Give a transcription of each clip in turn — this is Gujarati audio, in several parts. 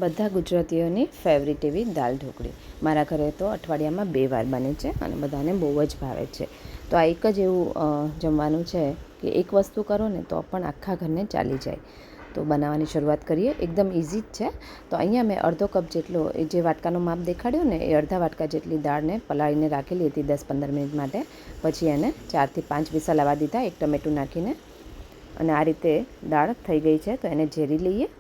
બધા ગુજરાતીઓની ફેવરિટ એવી દાળ ઢોકળી મારા ઘરે તો અઠવાડિયામાં 2 વાર બને છે અને બધાને બહુ જ ભાવે છે. તો આ એક જ એવું જમવાનું છે કે એક વસ્તુ કરો ને તો પણ આખા ઘરને ચાલી જાય. તો બનાવવાની શરૂઆત કરીએ. એકદમ ઇઝી જ છે. તો અહીંયા મેં અડધો કપ જેટલો એ જે વાટકાનો માપ દેખાડ્યો ને એ અડધા વાટકા જેટલી દાળને પલાળીને રાખેલી હતી 10-15 મિનિટ માટે. પછી એને 4થી 5 વિસલ આવવા દીધા એક ટમેટું નાખીને. અને આ રીતે દાળ થઈ ગઈ છે તો એને ઝેરી લઈએ.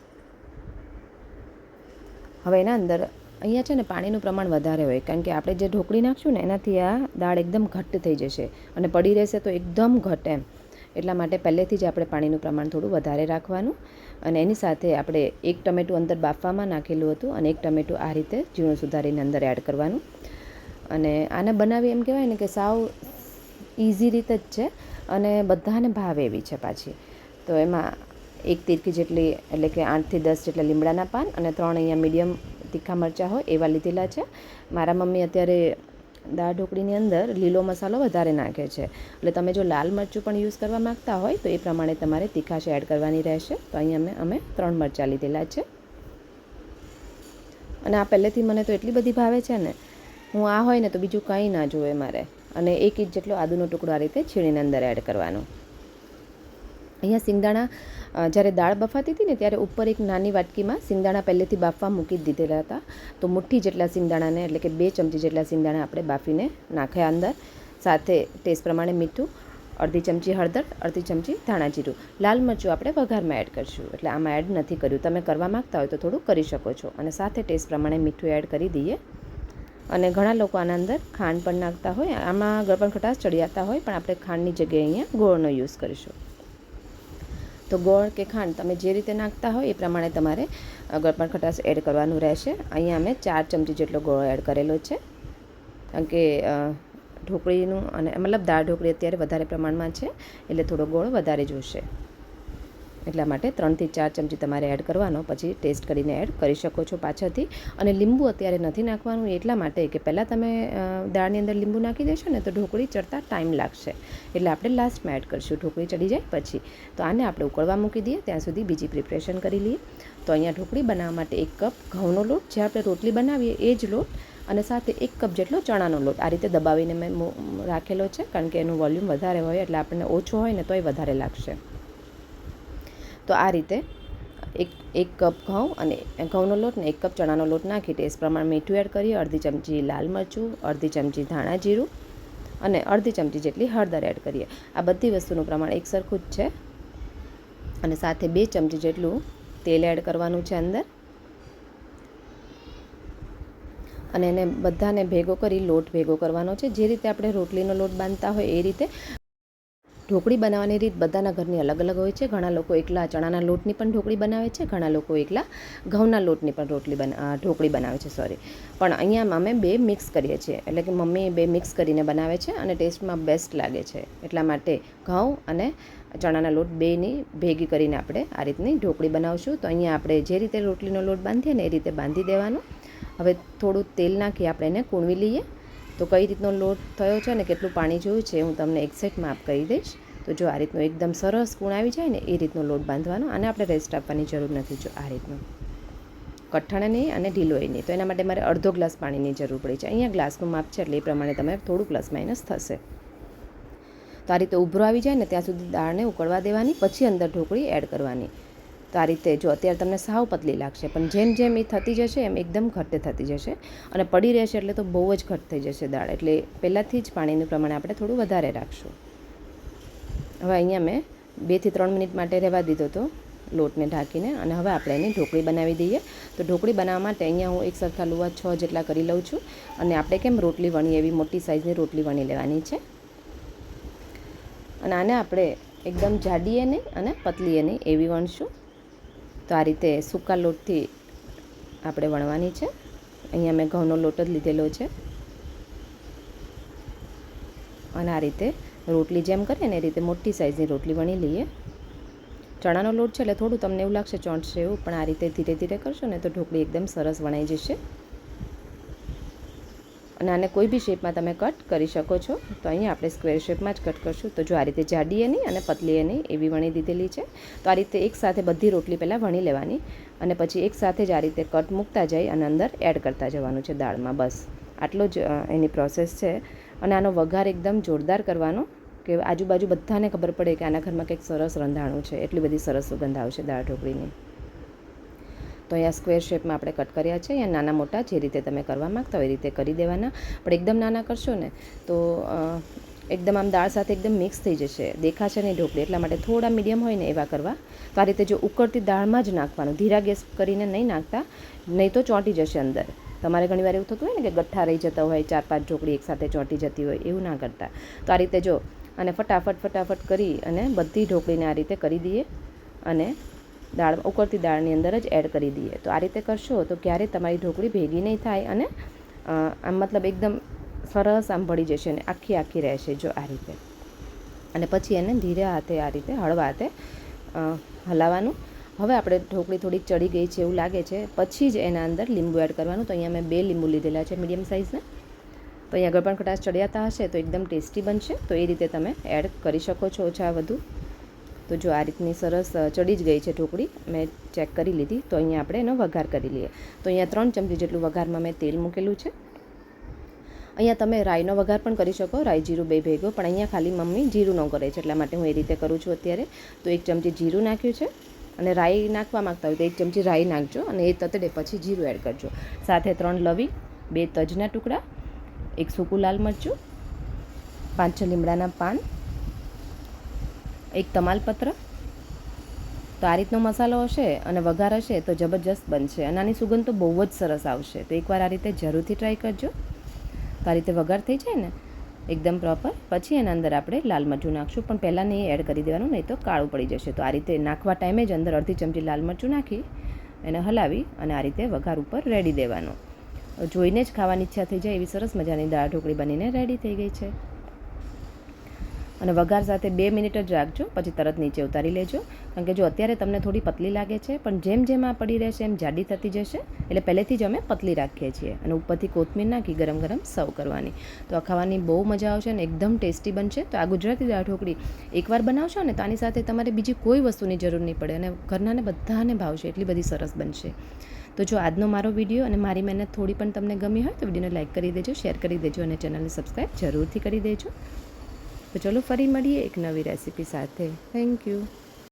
હવે એના અંદર અહીંયા છે ને પાણીનું પ્રમાણ વધારે હોય, કારણ કે આપણે જે ઢોકળી નાખશું ને એનાથી આ દાળ એકદમ ઘટ્ટ થઈ જશે અને પડી રહેશે તો એકદમ ઘટ એમ. એટલા માટે પહેલેથી જ આપણે પાણીનું પ્રમાણ થોડું વધારે રાખવાનું. અને એની સાથે આપણે એક ટમેટું અંદર બાફવામાં નાખેલું હતું અને એક ટમેટું આ રીતે ઝીણું સુધારીને અંદર એડ કરવાનું. અને આને બનાવી એમ કહેવાય ને કે સાવ ઇઝી રીત જ છે અને બધાને ભાવે એવી છે પાછી. તો એમાં એક તીરકી જેટલી એટલે કે 8થી 10 જેટલા લીમડાના પાન અને 3 અહીંયા મીડિયમ તીખા મરચાં હોય એવા લીધેલા છે. મારા મમ્મી અત્યારે દાળ ઢોકળીની અંદર લીલો મસાલો વધારે નાખે છે, એટલે તમે જો લાલ મરચું પણ યુઝ કરવા માગતા હોય તો એ પ્રમાણે તમારે તીખાશ એડ કરવાની રહેશે. તો અહીંયા અમે 3 મરચાં લીધેલા છે. અને આ પહેલેથી મને તો એટલી બધી ભાવે છે ને, હું આ હોય ને તો બીજું કંઈ ના જોવે મારે. અને 1 ઇંચ જેટલો આદુનો ટુકડો આ રીતે છીણીને અંદર એડ કરવાનો. અહીંયા સિંગદાણા જ્યારે દાળ બફાતી હતી ને ત્યારે ઉપર એક નાની વાટકીમાં સિંગદાણા પહેલેથી બાફવા મૂકી જ દીધેલા હતા. તો મુઠ્ઠી જેટલા સિંગદાણાને એટલે કે 2 ચમચી જેટલા સિંગદાણા આપણે બાફીને નાખ્યા અંદર. સાથે ટેસ્ટ પ્રમાણે મીઠું, અડધી ચમચી હળદર, અડધી ચમચી ધાણા જીરું. લાલ મરચું આપણે વઘારમાં એડ કરીશું, એટલે આમાં એડ નથી કર્યું. તમે કરવા માગતા હોય તો થોડું કરી શકો છો. અને સાથે ટેસ્ટ પ્રમાણે મીઠું એડ કરી દઈએ. અને ઘણા લોકો આના અંદર ખાંડ પણ નાખતા હોય. આમાં ગળપણ ખટાશ ચડિયાતા હોય, પણ આપણે ખાંડની જગ્યાએ અહીંયા ગોળનો યુઝ કરીશું. તો ગોળ કે ખાંડ તમે જે રીતે નાખતા હોય એ પ્રમાણે તમારે ગળપણ ખટાશ એડ કરવાનું રહેશે. અહીંયા અમે 4 ચમચી જેટલો ગોળ એડ કરેલો છે, કારણ કે ઢોકળીનું અને મતલબ દાળ ઢોકળી અત્યારે વધારે પ્રમાણમાં છે એટલે થોડો ગોળ વધારે જોશે. એટલા માટે 3થી 4 ચમચી તમારે એડ કરવાનો. પછી ટેસ્ટ કરીને એડ કરી શકો છો પાછળથી. અને લીંબુ અત્યારે નથી નાખવાનું એટલા માટે કે પહેલાં તમે દાળની અંદર લીંબુ નાખી દેશો ને તો ઢોકળી ચડતા ટાઈમ લાગશે, એટલે આપણે લાસ્ટમાં એડ કરીશું ઢોકળી ચડી જાય પછી. તો આને આપણે ઉકળવા મૂકી દઈએ ત્યાં સુધી બીજી પ્રિપરેશન કરી લઈએ. તો અહીંયા ઢોકળી બનાવવા માટે 1 કપ ઘઉંનો લોટ, જે આપણે રોટલી બનાવીએ એ જ લોટ, અને સાથે 1 કપ જેટલો ચણાનો લોટ આ રીતે દબાવીને મેં રાખેલો છે, કારણ કે એનું વોલ્યુમ વધારે હોય એટલે આપણને ઓછો હોય ને તોય વધારે લાગશે. તો આ રીતે એક કપ ઘઉં અને ઘઉંનો લોટ ને 1 કપ ચણાનો લોટ નાખી ટેસ્ટ પ્રમાણે મીઠું એડ કરીએ, અડધી ચમચી લાલ મરચું, અડધી ચમચી ધાણા જીરું અને અડધી ચમચી જેટલી હળદર એડ કરીએ. આ બધી વસ્તુનું પ્રમાણ એક સરખું જ છે. અને સાથે 2 ચમચી જેટલું તેલ એડ કરવાનું છે અંદર. અને એને બધાને ભેગો કરી લોટ ભેગો કરવાનો છે. જે રીતે આપણે રોટલીનો લોટ બાંધતા હોય એ રીતે. ઢોકળી બનાવવાની રીત બધાના ઘરની અલગ અલગ હોય છે. ઘણા લોકો એકલા ચણાના લોટની પણ ઢોકળી બનાવે છે, ઘણા લોકો એકલા ઘઉંના લોટની પણ ઢોકળી બનાવે છે પણ અહીંયા અમે 2 મિક્સ કરીએ છીએ, એટલે કે મમ્મી 2 મિક્સ કરીને બનાવે છે અને ટેસ્ટમાં બેસ્ટ લાગે છે. એટલા માટે ઘઉં અને ચણાના લોટ બેની ભેગી કરીને આપણે આ રીતની ઢોકળી બનાવશું. તો અહીંયા આપણે જે રીતે રોટલીનો લોટ બાંધીએ ને એ રીતે બાંધી દેવાનો. હવે થોડું તેલ નાખી આપણે એને કૂણવી લઈએ. તો કઈ રીતનો લોટ થયો છે ને કેટલું પાણી જોયું છે હું તમને એક્ઝેક્ટ માપ કહી દઈશ. તો જો આ રીતનો એકદમ સરસ કૂણ આવી જાય ને એ રીતનો લોટ બાંધવાનો. આને આપણે રેસ્ટ આપવાની જરૂર નથી. જો આ રીતનું કઠણ નહીં અને ઢીલોય નહીં. તો એના માટે મારે અડધો ગ્લાસ પાણીની જરૂર પડી છે. અહીંયા ગ્લાસનું માપ છે એટલે એ પ્રમાણે તમે થોડું પ્લસ માઇનસ થશે. તો આ રીતે ઉભરો આવી જાય ને ત્યાં સુધી દાળને ઉકળવા દેવાની, પછી અંદર ઢોકળી એડ કરવાની. તો આ રીતે જો અત્યારે તમને સાવ પતલી લાગશે, પણ જેમ જેમ એ થતી જશે એમ એકદમ ઘટ્ટ થતી જશે અને પડી રહેશે એટલે તો બહુ જ ઘટ્ટ થઈ જશે દાળ. એટલે પહેલાંથી જ પાણીનું પ્રમાણ આપણે થોડું વધારે રાખશું. હવે અહીંયા મેં 2થી 3 મિનિટ માટે રહેવા દીધો હતો લોટને ઢાંકીને, અને હવે આપણે એની ઢોકળી બનાવી દઈએ. તો ઢોકળી બનાવવા માટે અહીંયા હું એક સરખા લુવા 6 જેટલા કરી લઉં છું. અને આપણે કેમ રોટલી વણી એવી મોટી સાઇઝની રોટલી વણી લેવાની છે. અને આને આપણે એકદમ જાડીએ નહીં અને પતલીએ નહીં એવી વણશું. તો આ રીતે સૂકા લોટથી આપણે વણવાની છે. અહીંયા મેં ઘઉંનો લોટ જ લીધેલો છે. અને આ રીતે રોટલી જેમ કરીએ ને એ રીતે મોટી સાઇઝની રોટલી વણી લઈએ. ચણાનો લોટ છે એટલે થોડું તમને એવું લાગશે ચોંટશે એવું, પણ આ રીતે ધીરે ધીરે કરશો ને તો ઢોકળી એકદમ સરસ વણાઈ જશે. અને આને કોઈ બી શેપમાં તમે કટ કરી શકો છો. તો અહીંયા આપણે સ્ક્વેર શેપમાં જ કટ કરશું. તો જો આ રીતે જાડી એ નહીં અને પતલી એ નહીં એવી વણી દીધેલી છે. તો આ રીતે એકસાથે બધી રોટલી પહેલાં વણી લેવાની અને પછી એકસાથે જ આ રીતે કટ મૂકતા જઈ અને અંદર એડ કરતા જવાનું છે દાળમાં. બસ આટલો જ એની પ્રોસેસ છે. અને આનો વઘાર એકદમ જોરદાર કરવાનો કે આજુબાજુ બધાને ખબર પડે કે આના ઘરમાં કંઈક સરસ રંધાણું છે. એટલી બધી સરસ સુગંધ આવશે દાળ ઢોકળીની. તો અહીંયા સ્ક્વેર શેપમાં આપણે કટ કર્યા છે. અહીંયા નાના મોટા જે રીતે તમે કરવા માગતા હોય એ રીતે કરી દેવાના. પણ એકદમ નાના કરશો ને તો એકદમ આમ દાળ સાથે એકદમ મિક્સ થઈ જશે, દેખાશે નહીં ઢોકળી. એટલા માટે થોડા મીડિયમ હોય ને એવા કરવા. તો આ રીતે જો ઉકળતી દાળમાં જ નાખવાનું, ધીરા ગેસ કરીને નહીં નાખતા, નહીં તો ચોંટી જશે અંદર. તમારે ઘણીવાર એવું થતું હોય ને કે ગઠ્ઠા રહી જતા હોય, 4-5 ઢોકળી એકસાથે ચોંટી જતી હોય, એવું ના કરતા. તો આ રીતે જો અને ફટાફટ કરી અને બધી ઢોકળીને આ રીતે કરી દઈએ અને દાળ ઉકળતી દાળની અંદર જ એડ કરી દઈએ. તો આ રીતે કરશો તો ક્યારેય તમારી ઢોકળી ભેગી નહીં થાય અને આમ મતલબ એકદમ સરસ આમ ભળી જશે અને આખી રહેશે જો આ રીતે. અને પછી એને ધીરે હાથે આ રીતે હળવા હાથે હલાવવાનું. હવે આપણે ઢોકળી થોડીક ચડી ગઈ છે એવું લાગે છે, પછી જ એના અંદર લીંબુ એડ કરવાનું. તો અહીંયા મેં 2 લીંબુ લીધેલા છે મીડિયમ સાઇઝના. તો અહીંયા આગળ પણ ખટાશ ચડિયાતા હશે તો એકદમ ટેસ્ટી બનશે. તો એ રીતે તમે એડ કરી શકો છો ઓછા વધુ. તો જો આ રીતની સરસ ચડી જ ગઈ છે ઢોકળી, મેં ચેક કરી લીધી. તો અહીંયા આપણે એનો વઘાર કરી લઈએ. તો અહીંયા 3 ચમચી જેટલું વઘારમાં મેં તેલ મૂકેલું છે. અહીંયા તમે રાઈનો વઘાર પણ કરી શકો, રાઈ જીરું બે ભેગો, પણ અહીંયા ખાલી મમ્મી જીરું ન કરે છે એટલા માટે હું એ રીતે કરું છું અત્યારે. તો 1 ચમચી જીરું નાખ્યું છે અને રાઈ નાખવા માગતા હોય તો 1 ચમચી રાઈ નાખજો અને એ તતડે પછી જીરું એડ કરજો. સાથે 3 લવિંગ, 2 તજના ટુકડા, 1 સૂકું લાલ મરચું, 5-6 લીમડાના પાન, 1 તમાલપત્ર. તો આ રીતનો મસાલો હશે અને વઘાર હશે તો જબરજસ્ત બનશે અને આની સુગંધ તો બહુ જ સરસ આવશે. તો એકવાર આ રીતે જરૂરથી ટ્રાય કરજો. તો આ રીતે વઘાર થઈ જાય ને એકદમ પ્રોપર, પછી એના અંદર આપણે લાલ મરચું નાખશું, પણ પહેલાં નહીં એડ કરી દેવાનું, નહીં તો કાળું પડી જશે. તો આ રીતે નાખવા ટાઈમે જ અંદર અડધી ચમચી લાલ મરચું નાખી એને હલાવી અને આ રીતે વઘાર ઉપર રેડી દેવાનું. જોઈને જ ખાવાની ઈચ્છા થઈ જાય એવી સરસ મજાની દાળ ઢોકળી બનીને રેડી થઈ ગઈ છે. અને વઘાર સાથે 2 મિનિટ જ રાખજો, પછી તરત નીચે ઉતારી લેજો. કારણ કે જો અત્યારે તમને થોડી પતલી લાગે છે, પણ જેમ જેમ આ પડી રહેશે એમ જાડી થતી જશે. એટલે પહેલેથી જ અમે પતલી રાખીએ છીએ અને ઉપરથી કોથમીર નાખી ગરમ સર્વ કરવાની. તો આ ખાવાની બહુ મજા આવશે અને એકદમ ટેસ્ટી બનશે. તો આ ગુજરાતી દાળ ઢોકળી એકવાર બનાવશો ને તો આની સાથે તમારે બીજી કોઈ વસ્તુની જરૂર નહીં પડે અને ઘરનાને બધાને ભાવશે, એટલી બધી સરસ બનશે. તો જો આજનો મારો વિડીયો અને મારી મહેનત થોડી પણ તમને ગમી હોય તો વિડીયોને લાઇક કરી દેજો, શેર કરી દેજો અને ચેનલને સબસ્ક્રાઈબ જરૂરથી કરી દેજો. તો ચલો ફરી મળીએ એક નવી રેસીપી સાથે. Thank you.